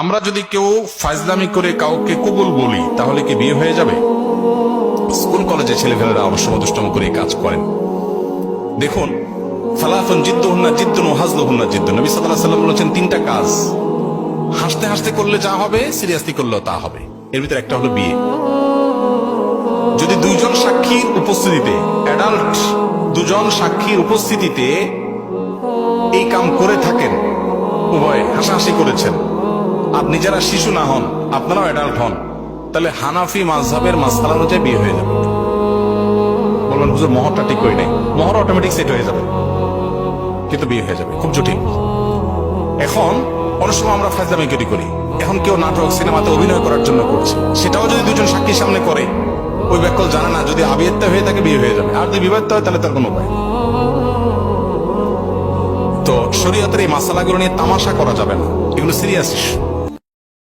আমরা যদি কেউ ফাজলামি করে কাউকে কবুল বলি তাহলে কি বিয়ে হয়ে যাবে? স্কুল কলেজে ছেলেমেয়েরা অবশ্য দুষ্টম করে কাজ করেন। দেখুন, সালাফুন জিদ্দুহুন্না জিদ্দুন ওয়া হাজলুহুন্না জিদ্দুন। নবী সাল্লাল্লাহু আলাইহি ওয়াসাল্লাম বলেছেন তিনটা কাজ হাসতে হাসতে করলে যা হবে সিরিয়াসলি করলেও তা হবে। এর ভিতরে একটা হলো বিয়ে। যদি দুইজন সাক্ষীর উপস্থিতিতে, অ্যাডাল্ট দুজন সাক্ষীর উপস্থিতিতে এই কাম করে থাকেন, উভয় হাসাহাসি করেছেন, আপনি যারা শিশু না হন, আপনারাও অ্যাডাল্ট হন, তাহলে হানাফি মাযহাবের মাসআলা অনুযায়ী বিয়ে হয়ে যাবে। বলবেন হুজুর মোহরটা ঠিক করি নাই, মোহর অটোমেটিক সেট হয়ে যাবে, কিন্তু বিয়ে হয়ে যাবে। খুব জটিল। এখন অনেক সময় আমরা ফাজলামি করি, এখন কেউ নাটক সিনেমাতে অভিনয় করার জন্য করছে, সেটাও যদি দুজন সাক্ষীর সামনে করে, ওই ব্যাকল জানে না, যদি আবিয়াত্তা হয়ে থাকে বিয়ে হয়ে যাবে, আর যদি বিবাহিত হয় তাহলে তার কোনো উপায় নেই। তো শরীয়তের এই মাসালাগুলো নিয়ে তামাশা করা যাবে না, এগুলো সিরিয়াস ইস্যু।